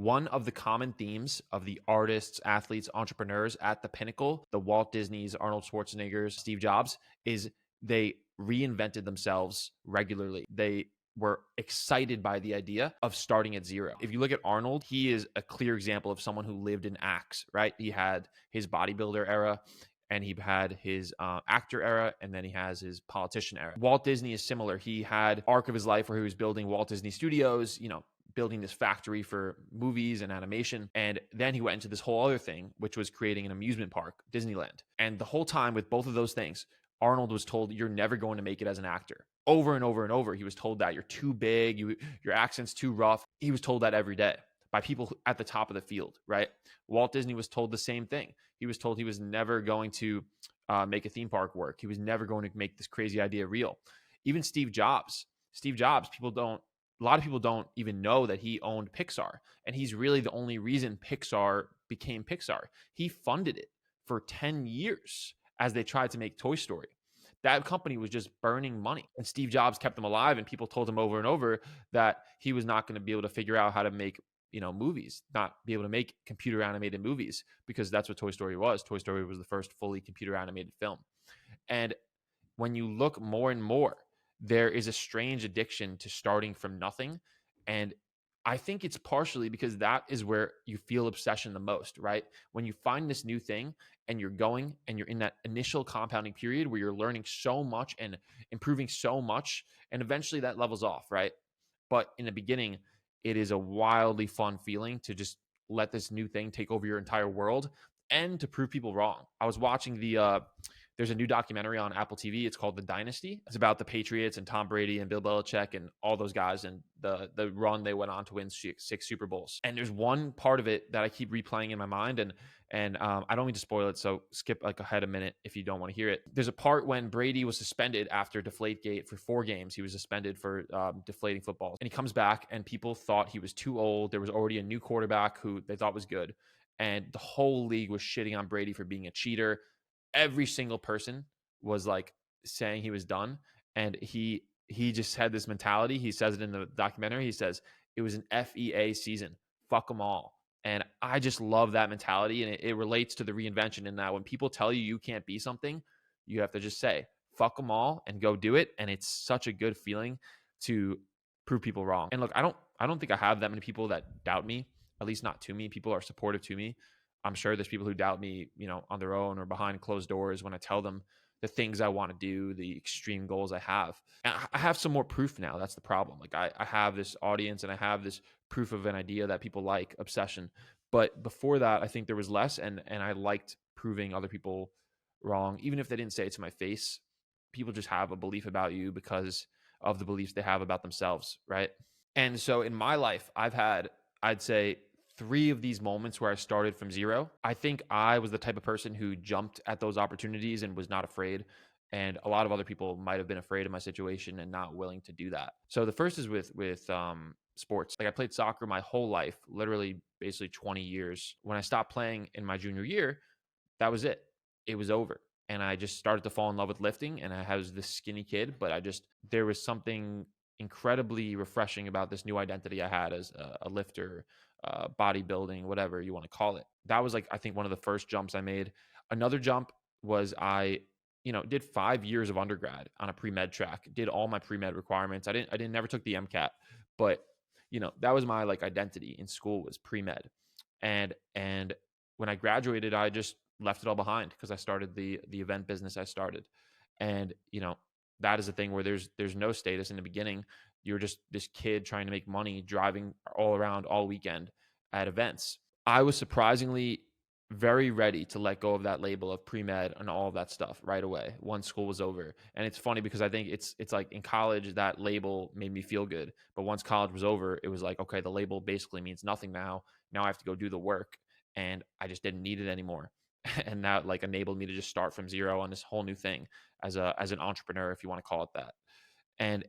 one of the common themes of the artists, athletes, entrepreneurs at the pinnacle, the Walt Disneys, Arnold Schwarzeneggers, Steve Jobs, is they reinvented themselves regularly. They were excited by the idea of starting at zero. If you look at Arnold, he is a clear example of someone who lived in acts, right? He had his bodybuilder era, and he had his actor era, and then he has his politician era. Walt Disney is similar. He had arc of his life where he was building Walt Disney Studios, building this factory for movies and animation. And then he went into this whole other thing, which was creating an amusement park, Disneyland. And the whole time with both of those things, Arnold was told, you're never going to make it as an actor. Over and over and over, he was told that you're too big, your accent's too rough. He was told that every day by people at the top of the field, right? Walt Disney was told the same thing. He was told he was never going to make a theme park work. He was never going to make this crazy idea real. Even Steve Jobs, a lot of people don't even know that he owned Pixar. And he's really the only reason Pixar became Pixar. He funded it for 10 years as they tried to make Toy Story. That company was just burning money. And Steve Jobs kept them alive, and people told him over and over that he was not going to be able to figure out how to make movies, not be able to make computer animated movies, because that's what Toy Story was. Toy Story was the first fully computer animated film. And when you look more and more, there is a strange addiction to starting from nothing. And I think it's partially because that is where you feel obsession the most, right? When you find this new thing and you're going and you're in that initial compounding period where you're learning so much and improving so much, and eventually that levels off, right? But in the beginning, it is a wildly fun feeling to just let this new thing take over your entire world and to prove people wrong. I was watching there's a new documentary on Apple TV. It's called The Dynasty. It's about the Patriots and Tom Brady and Bill Belichick and all those guys and the run they went on to win 6 Super Bowls. And there's one part of it that I keep replaying in my mind, and I don't mean to spoil it, so skip ahead a minute if you don't want to hear it. There's a part when Brady was suspended after Deflategate for 4 games. He was suspended for deflating footballs. And he comes back, and people thought he was too old. There was already a new quarterback who they thought was good. And the whole league was shitting on Brady for being a cheater. Every single person was like saying he was done. And he just had this mentality. He says it in the documentary. He says, it was an FEA season. Fuck them all. And I just love that mentality. And it relates to the reinvention in that when people tell you you can't be something, you have to just say, fuck them all and go do it. And it's such a good feeling to prove people wrong. And look, I don't think I have that many people that doubt me, at least not to me. People are supportive to me. I'm sure there's people who doubt me, on their own or behind closed doors when I tell them the things I want to do, the extreme goals I have. And I have some more proof now. That's the problem. Like I have this audience and I have this proof of an idea that people like, obsession. But before that, I think there was less, and I liked proving other people wrong, even if they didn't say it to my face. People just have a belief about you because of the beliefs they have about themselves, right? And so in my life, I've had, I'd say, 3 of these moments where I started from zero. I think I was the type of person who jumped at those opportunities and was not afraid. And a lot of other people might have been afraid of my situation and not willing to do that. So the first is with sports. Like I played soccer my whole life, literally basically 20 years. When I stopped playing in my junior year, that was it. It was over. And I just started to fall in love with lifting. And I was this skinny kid, but there was something incredibly refreshing about this new identity I had as a lifter, bodybuilding, whatever you want to call it. That was I think one of the first jumps I made. Another jump was I did 5 years of undergrad on a pre-med track, did all my pre-med requirements. I never took the MCAT, but that was my identity in school was pre-med. And when I graduated, I just left it all behind because I started the event business I started. And, that is a thing where there's no status in the beginning. You're just this kid trying to make money, driving all around all weekend at events. I was surprisingly very ready to let go of that label of pre-med and all of that stuff right away once school was over. And it's funny because I think it's like in college, that label made me feel good. But once college was over, it was like, okay, the label basically means nothing now. Now I have to go do the work. And I just didn't need it anymore. And that enabled me to just start from zero on this whole new thing as an entrepreneur, if you want to call it that.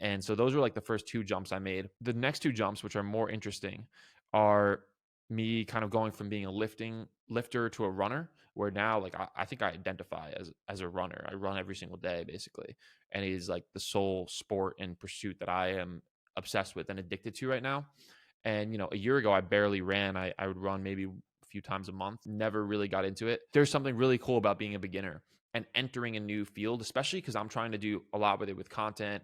And so those were the first 2 jumps I made. The next 2 jumps, which are more interesting, are me kind of going from being a lifter to a runner, where now I think I identify as a runner. I run every single day basically. And it is the sole sport and pursuit that I am obsessed with and addicted to right now. And, a year ago, I barely ran. I would run maybe a few times a month, never really got into it. There's something really cool about being a beginner and entering a new field, especially because I'm trying to do a lot with it with content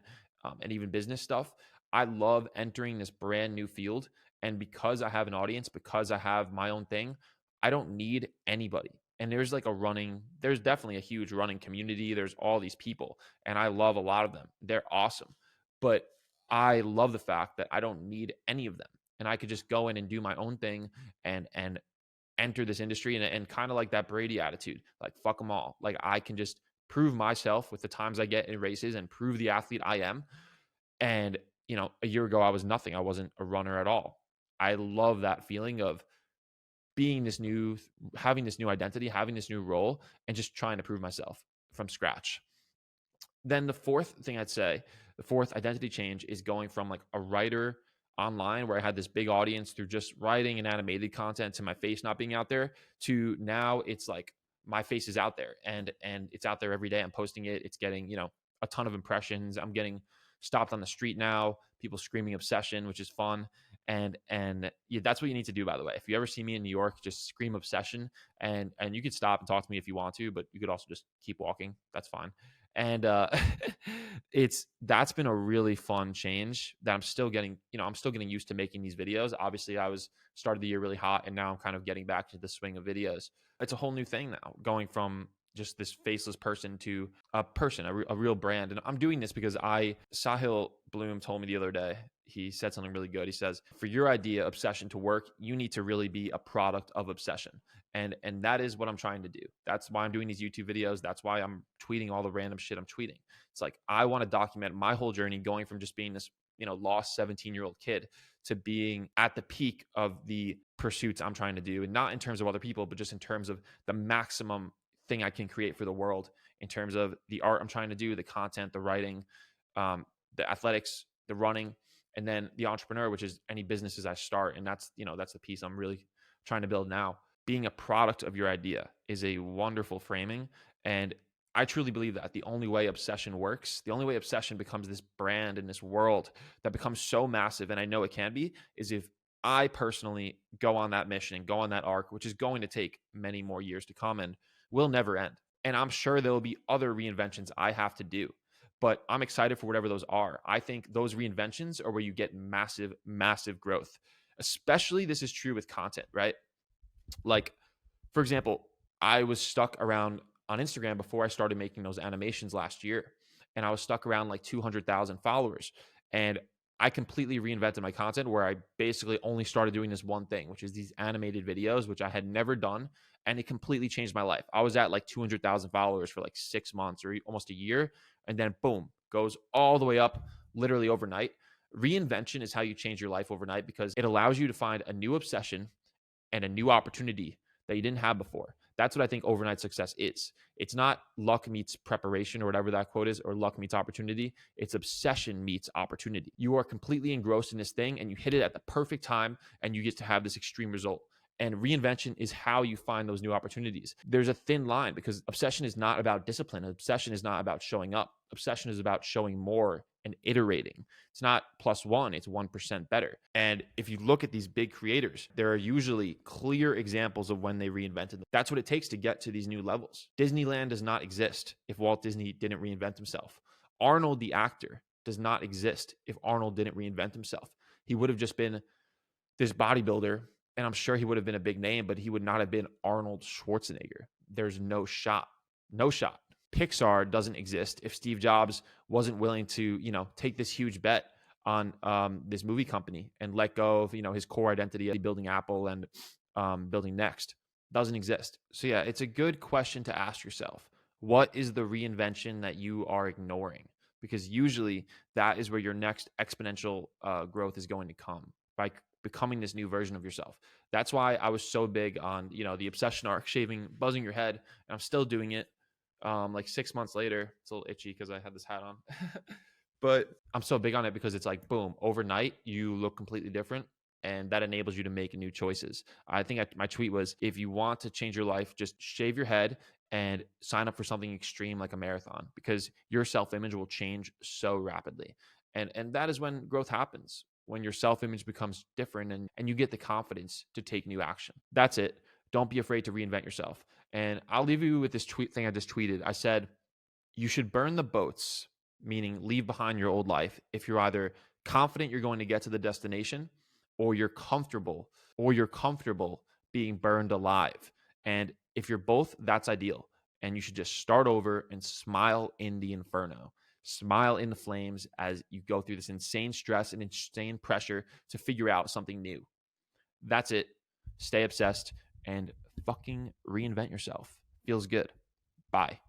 and even business stuff. I love entering this brand new field. And because I have an audience, because I have my own thing, I don't need anybody. And there's definitely a huge running community. There's all these people, and I love a lot of them. They're awesome. But I love the fact that I don't need any of them. And I could just go in and do my own thing and enter this industry and kind of like that Brady attitude, like fuck them all. Like I can just prove myself with the times I get in races and prove the athlete I am. And, a year ago, I was nothing. I wasn't a runner at all. I love that feeling of having this new identity, having this new role, and just trying to prove myself from scratch. Then the fourth thing I'd say, the fourth identity change is going from like a writer online where I had this big audience through just writing and animated content to my face not being out there to now it's like my face is out there and it's out there every day. I'm posting it. It's getting, a ton of impressions. I'm getting stopped on the street now, people screaming obsession, which is fun. And yeah, that's what you need to do, by the way. If you ever see me in New York, just scream obsession and you could stop and talk to me if you want to, but you could also just keep walking. That's fine. And that's been a really fun change that I'm still getting used to making these videos. Obviously I was started the year really hot and now I'm kind of getting back to the swing of videos. It's a whole new thing now, going from just this faceless person to a person, a real brand. And I'm doing this because Sahil Bloom told me the other day, he said something really good. He says, for your idea, obsession to work, you need to really be a product of obsession. And that is what I'm trying to do. That's why I'm doing these YouTube videos. That's why I'm tweeting all the random shit I'm tweeting. It's like, I want to document my whole journey going from just being this, lost 17-year-old kid to being at the peak of the pursuits I'm trying to do. And not in terms of other people, but just in terms of the maximum thing I can create for the world in terms of the art I'm trying to do, the content, the writing, the athletics, the running, and then the entrepreneur, which is any businesses I start. And that's the piece I'm really trying to build now. Being a product of your idea is a wonderful framing. And I truly believe that the only way obsession works, the only way obsession becomes this brand in this world that becomes so massive, and I know it can be, is if I personally go on that mission and go on that arc, which is going to take many more years to come and will never end. And I'm sure there will be other reinventions I have to do, but I'm excited for whatever those are. I think those reinventions are where you get massive, massive growth. Especially this is true with content, right? Like, for example, I was stuck around on Instagram before I started making those animations last year. And I was stuck around like 200,000 followers. And I completely reinvented my content where I basically only started doing this one thing, which is these animated videos, which I had never done. And it completely changed my life. I was at like 200,000 followers for like 6 months or almost a year. And then boom, goes all the way up literally overnight. Reinvention is how you change your life overnight because it allows you to find a new obsession and a new opportunity that you didn't have before. That's what I think overnight success is. It's not luck meets preparation or whatever that quote is, or luck meets opportunity. It's obsession meets opportunity. You are completely engrossed in this thing and you hit it at the perfect time and you get to have this extreme result. And reinvention is how you find those new opportunities. There's a thin line because obsession is not about discipline. Obsession is not about showing up. Obsession is about showing more and iterating. It's not +1, it's 1% better. And if you look at these big creators, there are usually clear examples of when they reinvented them. That's what it takes to get to these new levels. Disneyland does not exist if Walt Disney didn't reinvent himself. Arnold, the actor, does not exist if Arnold didn't reinvent himself. He would have just been this bodybuilder, and I'm sure he would have been a big name, but he would not have been Arnold Schwarzenegger. There's no shot. No shot. Pixar doesn't exist if Steve Jobs wasn't willing to, take this huge bet on this movie company and let go of, his core identity of building Apple and building Next. Doesn't exist. So yeah, it's a good question to ask yourself. What is the reinvention that you are ignoring? Because usually that is where your next exponential growth is going to come, by becoming this new version of yourself. That's why I was so big on, the obsession arc, buzzing your head. And I'm still doing it. Like 6 months later, it's a little itchy because I had this hat on, but I'm so big on it because it's like, boom, overnight, you look completely different. And that enables you to make new choices. I think my tweet was, if you want to change your life, just shave your head and sign up for something extreme like a marathon, because your self-image will change so rapidly. And that is when growth happens. when your self-image becomes different and you get the confidence to take new action. That's it. Don't be afraid to reinvent yourself. And I'll leave you with this tweet thing I just tweeted. I said, you should burn the boats, meaning leave behind your old life, if you're either confident you're going to get to the destination or you're comfortable being burned alive. And if you're both, that's ideal. And you should just start over and smile in the inferno. Smile in the flames as you go through this insane stress and insane pressure to figure out something new. That's it. Stay obsessed and fucking reinvent yourself. Feels good. Bye.